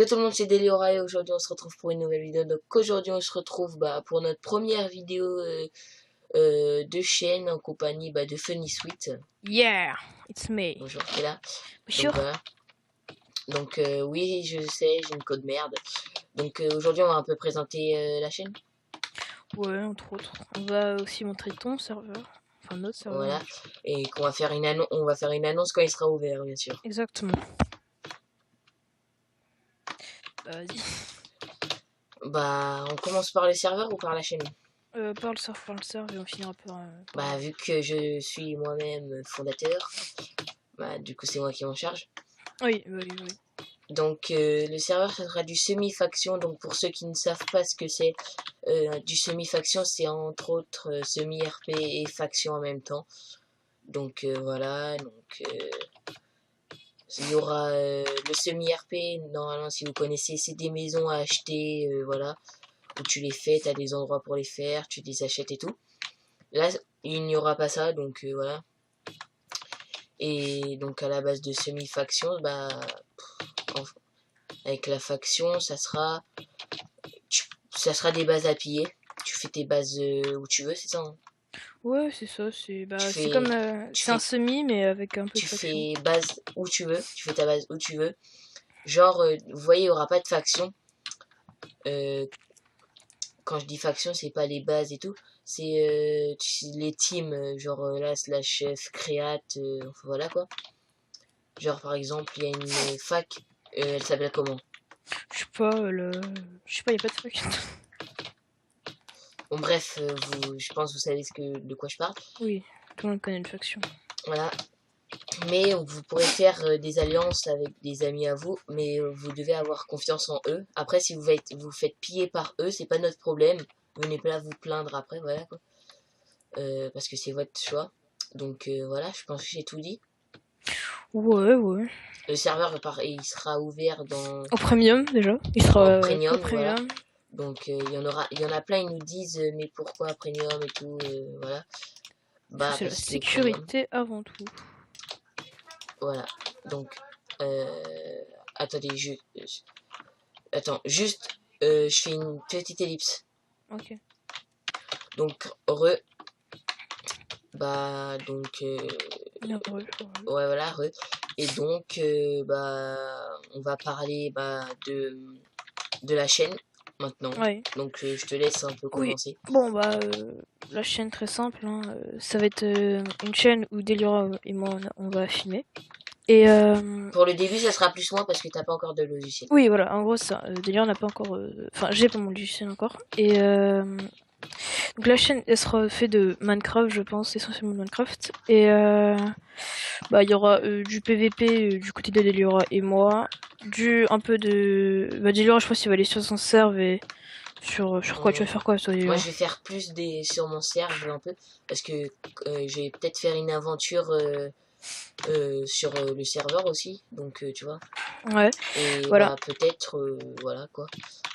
Yo tout le monde, c'est Deliora et aujourd'hui on se retrouve pour une nouvelle vidéo. Donc aujourd'hui on se retrouve pour notre première vidéo de chaîne en compagnie de Funny Sweet. Yeah, it's me. Bonjour, t'es là. Bonjour. Donc voilà. Donc oui, je sais, j'ai une code merde. Donc aujourd'hui on va un peu présenter la chaîne. Ouais, entre autres. On va aussi montrer ton serveur. Enfin, notre serveur. Voilà. Et qu'on va faire on va faire une annonce quand il sera ouvert, bien sûr. Exactement. Vas-y. On commence par le serveur ou par la chaîne? Par le serveur et on finira par... Vu que je suis moi-même fondateur, du coup c'est moi qui m'en charge. Oui. Donc le serveur ça sera du semi-faction. Donc pour ceux qui ne savent pas ce que c'est, du semi-faction, c'est entre autres semi-RP et faction en même temps. Donc voilà, donc il y aura le semi-RP, normalement si vous connaissez, c'est des maisons à acheter, voilà, où tu les fais, tu as des endroits pour les faire, tu les achètes et tout. Là, il n'y aura pas ça, donc voilà. Et donc à la base de semi-faction, avec la faction, ça sera des bases à piller. Tu fais tes bases où tu veux, c'est ça, hein? Ouais, c'est ça. C'est fais- comme... tu c'est un fais- semi, mais avec un peu de Tu faction. fais base où tu veux. Tu fais ta base où tu veux. Genre, vous voyez, il n'y aura pas de faction. Quand je dis faction, c'est pas les bases et tout. C'est les teams, genre là, slash créate, voilà quoi. Genre, par exemple, il y a une fac, elle s'appelle comment? Je sais pas, je sais pas, y a pas de faction. Bon, bref, je pense que vous savez de quoi je parle. Oui, tout le monde connaît une faction. Voilà. Mais vous pourrez faire des alliances avec des amis à vous, mais vous devez avoir confiance en eux. Après, si vous faites piller par eux, c'est pas notre problème. Venez pas vous plaindre après, voilà quoi. Parce que c'est votre choix. Donc voilà, je pense que j'ai tout dit. Ouais. Le serveur, il sera ouvert Au premium, déjà. Il en sera premium, au premium. voilà. Donc il y en a plein, ils nous disent mais pourquoi premium et tout, voilà. C'est la Parce que premium. sécurité avant tout. Voilà. Donc attendez, attends, juste je fais une petite ellipse. Ok. Donc donc ouais, voilà, et donc on va parler de la chaîne maintenant. Ouais. Donc je te laisse un peu commencer. Oui. Bon la chaîne très simple, hein, ça va être une chaîne où Deliora et moi on va filmer. Et pour le début ça sera plus moi parce que t'as pas encore de logiciel. oui voilà, en gros ça, Deliora n'a pas encore, enfin j'ai pas mon logiciel encore. Et donc la chaîne elle sera faite de Minecraft, je pense, essentiellement de Minecraft. Et il y aura du PVP du côté de Deliora et moi, un peu de Deliora, je pense qu'il va aller sur son serve et sur quoi tu vas faire quoi toi, moi je vais faire plus sur mon serve un peu parce que je vais peut-être faire une aventure sur le serveur aussi, donc tu vois. Ouais. Et Voilà. peut-être voilà quoi.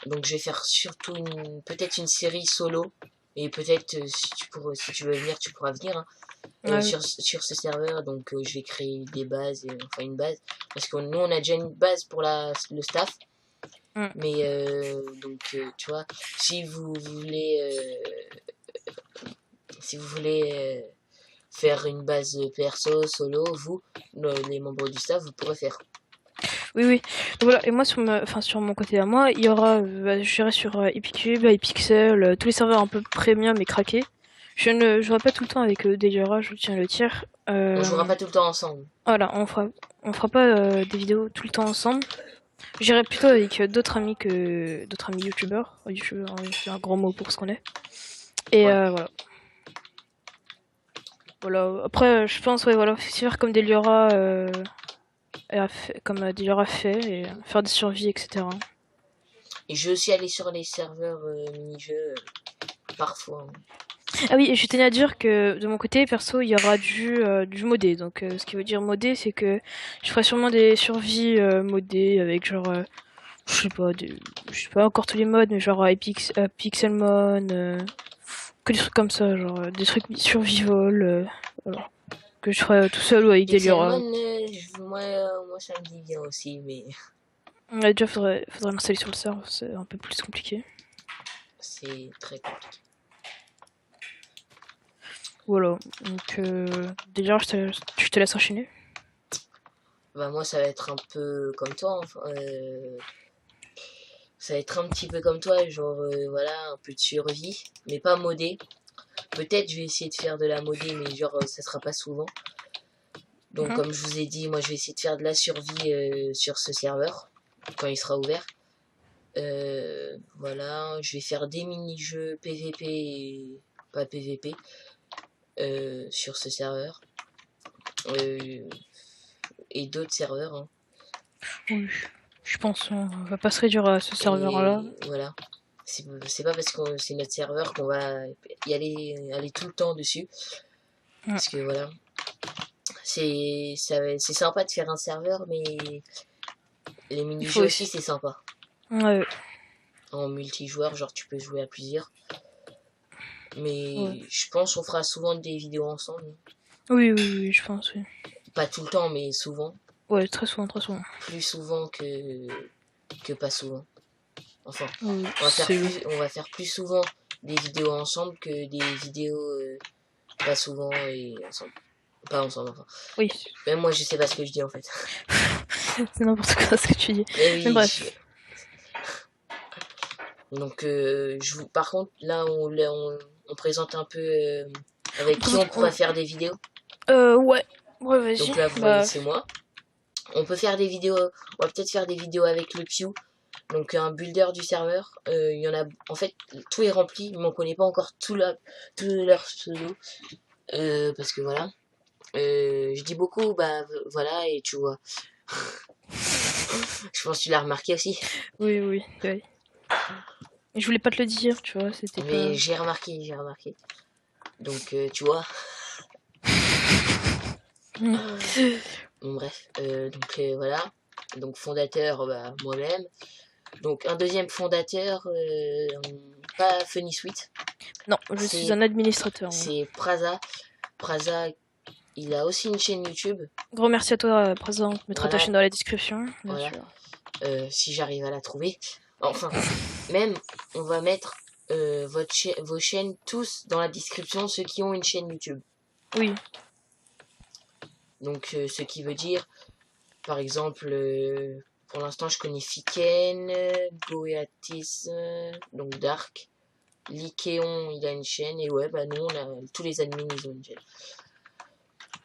Donc je vais faire surtout peut-être une série solo. Et peut-être si tu veux venir, tu pourras venir, hein, sur ce serveur. Donc je vais créer des bases, enfin une base. Parce que nous on a déjà une base pour le staff. Mais donc tu vois, si vous voulez faire une base perso, solo, les membres du staff, vous pourrez faire. Oui. Donc voilà, et moi sur mon côté à moi, il y aura, je serai sur Epicube, iPixel, tous les serveurs un peu premium et craqués. Je ne jouerai pas tout le temps avec Deliora, je tiens à le dire. On jouera pas tout le temps ensemble. Voilà, on fera pas des vidéos tout le temps ensemble. J'irai plutôt avec d'autres amis youtubeurs. Youtubeurs, c'est un grand mot pour ce qu'on est. Et voilà. Voilà. Après, je pense, voilà, faire comme Deliora, comme Deliora fait, et faire des survies, etc. Et je vais aussi aller sur les serveurs mini-jeux parfois. Ah oui, et je tenais à dire que de mon côté, perso, il y aura du modé. Donc, ce qui veut dire modé, c'est que je ferai sûrement des survies modées avec genre, je sais pas encore tous les modes, mais genre Pixelmon, que des trucs comme ça, genre des trucs survival, voilà. Que je ferai tout seul ou avec Deliora. Pixelmon, moi ça me dit bien aussi, mais Ouais, déjà, faudrait l'installer sur le serveur, c'est un peu plus compliqué. C'est très compliqué. Voilà, donc déjà, je te laisse enchaîner. Bah moi ça va être un peu comme toi, enfin, ça va être un petit peu comme toi, genre voilà, un peu de survie, mais pas modé. Peut-être je vais essayer de faire de la modée, mais genre ça sera pas souvent. Donc comme je vous ai dit, moi je vais essayer de faire de la survie sur ce serveur, quand il sera ouvert. Voilà, je vais faire des mini-jeux PVP et pas PVP sur ce serveur. Et d'autres serveurs, hein. Oui, je pense on va pas se réduire à ce serveur-là. Et voilà. C'est pas parce que c'est notre serveur qu'on va aller tout le temps dessus. Parce que voilà. C'est sympa de faire un serveur, mais les mini-jeux aussi, c'est sympa. Ouais. En multijoueur, genre tu peux jouer à plusieurs. Mais je pense qu'on fera souvent des vidéos ensemble. Oui, je pense, oui. Pas tout le temps, mais souvent. Ouais, très souvent, très souvent. Plus souvent que pas souvent. Enfin, Oui, on va faire plus souvent des vidéos ensemble que des vidéos pas souvent et ensemble. Pas ensemble, enfin. Oui. Même moi, je sais pas ce que je dis en fait. C'est n'importe quoi ce que tu dis. Oui, mais bref. Donc, par contre, là, on présente un peu avec qui on pourrait faire des vidéos. Ouais, vas-y. Donc là, vous voyez, c'est moi. On peut faire des vidéos, on va peut-être faire des vidéos avec le Pew, donc un builder du serveur. Il y en a, en fait, tout est rempli, mais on connaît pas encore tout leur pseudo. Parce que voilà. Je dis beaucoup, bah voilà, et tu vois. Je pense que tu l'as remarqué aussi. Oui. Je voulais pas te le dire, tu vois, c'était Mais pas... j'ai remarqué. Donc, tu vois. Bon, bref, donc voilà. Donc fondateur, bah, moi-même. Donc un deuxième fondateur, pas Funny Sweet. Non, je suis un administrateur. C'est Praza. Praza, il a aussi une chaîne YouTube. Gros merci à toi, Présent. On mettra ta chaîne dans la description, bien sûr. Si j'arrive à la trouver. Enfin, même, on va mettre vos chaînes tous dans la description, ceux qui ont une chaîne YouTube. Oui. Donc, ce qui veut dire, par exemple, pour l'instant, je connais Fiken, Goeatis, donc Dark. Lykéon, il a une chaîne. Et ouais, bah nous, tous les admins, ils ont une chaîne.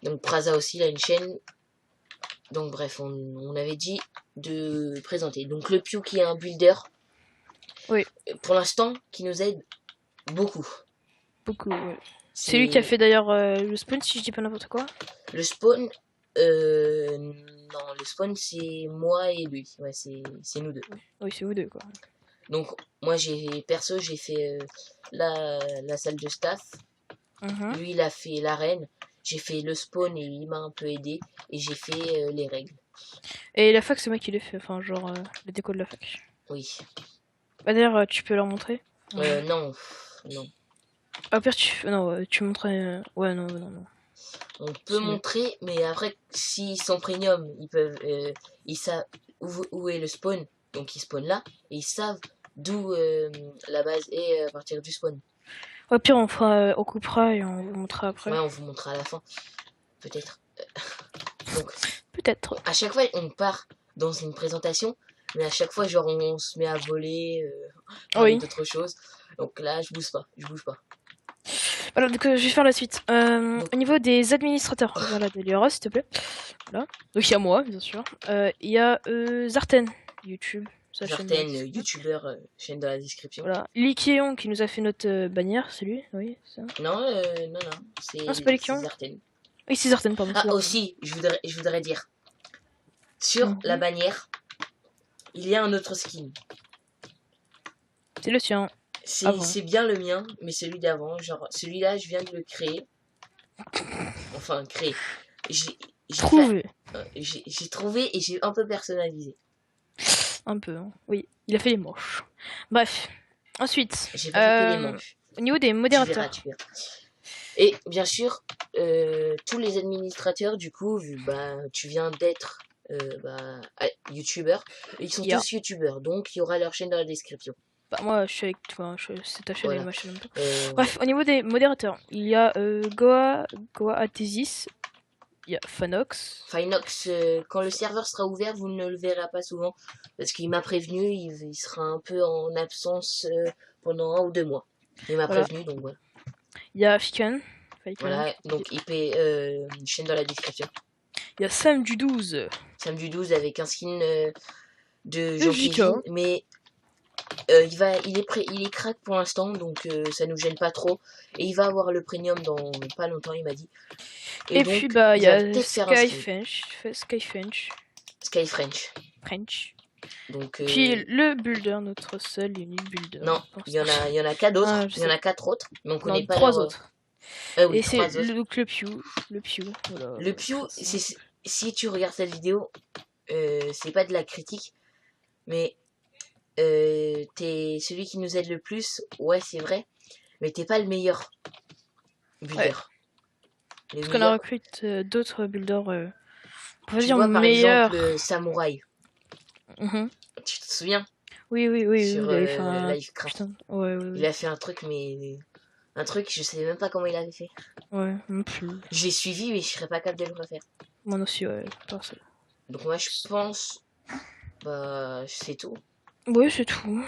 Donc, Praza aussi, il a une chaîne. Donc, bref, on avait dit de présenter. Donc, le Pew qui est un builder. Oui. Pour l'instant, qui nous aide beaucoup. Beaucoup, oui. C'est lui qui a fait d'ailleurs le spawn, si je dis pas n'importe quoi. Le spawn, non, le spawn c'est moi et lui. Ouais, c'est nous deux. Oui, c'est vous deux, quoi. Donc, moi, perso, j'ai fait la salle de staff. Lui, il a fait l'arène. J'ai fait le spawn et il m'a un peu aidé. Et j'ai fait les règles. Et la fac, c'est moi qui l'ai fait. Enfin, genre, le déco de la fac. Oui. Bah, d'ailleurs, tu peux leur montrer Non. Ah, pire, tu montrais... Ouais, non. On peut montrer, mais après, s'ils sont premium, ils peuvent... ils savent où est le spawn. Donc, ils spawnent là. Et ils savent d'où la base est à partir du spawn. Au pire, on coupera et on vous montrera après. Ouais, on vous montrera à la fin. Peut-être. Donc, peut-être. À chaque fois, on part dans une présentation, mais à chaque fois, genre, on se met à voler, d'autres choses. Donc là, je bouge pas. Alors, donc, je vais faire la suite. Au niveau des administrateurs, voilà, de l'IRA, s'il te plaît. Voilà. Donc, il y a moi, bien sûr. Il y a Zarten, YouTube. Zarten, youtubeur, chaîne dans la description. Voilà. Lykéon qui nous a fait notre bannière, c'est lui, oui, ça. Non. C'est pas Lykéon. Zarten. Oui, c'est Zarten, pardon. Ah, aussi, je voudrais dire. Sur la bannière, il y a un autre skin. C'est le sien. C'est bien le mien, mais celui d'avant, genre, celui-là, je viens de le créer. Enfin, créer. J'ai trouvé et j'ai un peu personnalisé. Un peu, hein. Oui. Il a fait les moches. Bref. Ensuite, j'ai pas fait que les manches. Au niveau des modérateurs. Tu verras. Et bien sûr, tous les administrateurs, du coup, tu viens d'être youtubeurs. Ils sont Yeah. tous youtubeurs, donc il y aura leur chaîne dans la description. Bah, moi, je suis avec toi, c'est ta chaîne et Voilà. ma chaîne en même temps. Voilà. Bref, au niveau des modérateurs, il y a Goa Athesis, il y a Fanox. Finox, quand le serveur sera ouvert, vous ne le verrez pas souvent, parce qu'il m'a prévenu, il sera un peu en absence pendant 1 ou 2 mois. Il m'a Voilà. prévenu, donc voilà. Il y a Fikan. Voilà, donc IP, chaîne dans la description. Il y a Sam du 12. Sam du 12 avec un skin de JK. Jean-Kevin, mais il est crack pour l'instant, donc ça nous gêne pas trop. Et il va avoir le premium dans pas longtemps, il m'a dit. Et donc, puis bah il y va a peut-être faire un Sky French. Donc Puis le builder, notre seul et unique builder. non, il y en a 4 d'autres. Ah, il y en a 4 autres, mais on connaît pas 3 leur... autres. oui, et c'est 3 autres. le Pew. Voilà, Le Pew, si tu regardes cette vidéo, c'est pas de la critique, mais t'es celui qui nous aide le plus, ouais c'est vrai, mais t'es pas le meilleur builder. Ouais. Parce qu'on a recruté d'autres builders, on va tu dire vois, par meilleurs. exemple Samouraï. Tu te souviens? Oui, sur il avait fait un... Livecraft. Ouais. Il a fait un truc, mais je savais même pas comment il avait fait. Ouais, non plus. J'ai suivi, mais je serais pas capable de le refaire. Moi aussi, ouais, parfait. Donc moi je pense, bah c'est tout. Ouais, c'est tout.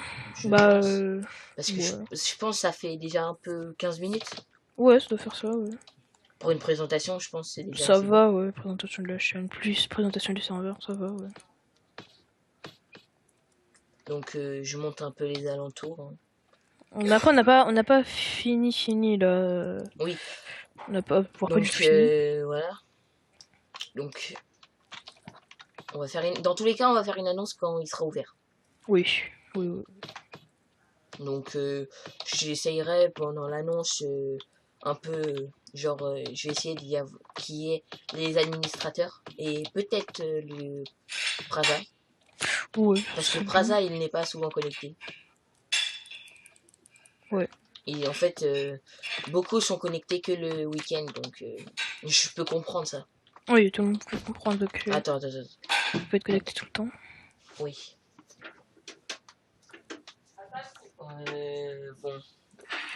Parce que je pense que ça fait déjà un peu 15 minutes. Ouais, ça doit faire ça, ouais. Pour une présentation, je pense que c'est déjà ça va, ouais, présentation de la chaîne, plus présentation du serveur, ça va, ouais. Donc je monte un peu les alentours. Après, on n'a pas fini là. Oui. On n'a pas du tout fini. Voilà. Donc, on va faire dans tous les cas, on va faire une annonce quand il sera ouvert. Oui. Donc, j'essayerai pendant l'annonce un peu, genre, je vais essayer qu'il y ait les administrateurs et peut-être le Praza. Ouais. Parce que Praza, il n'est pas souvent connecté. Ouais. Et en fait, beaucoup sont connectés que le week-end, donc je peux comprendre ça. Oui, tout le monde peut comprendre que... Attends. On peut être connecté tout le temps. Oui. Bon.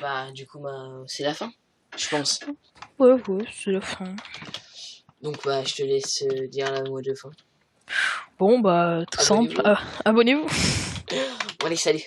Bah, du coup, c'est la fin, je pense. Ouais, c'est la fin. Donc, bah, je te laisse dire la mot de fin. Bon, bah, tout simple. Abonnez-vous. Bon, allez, salut.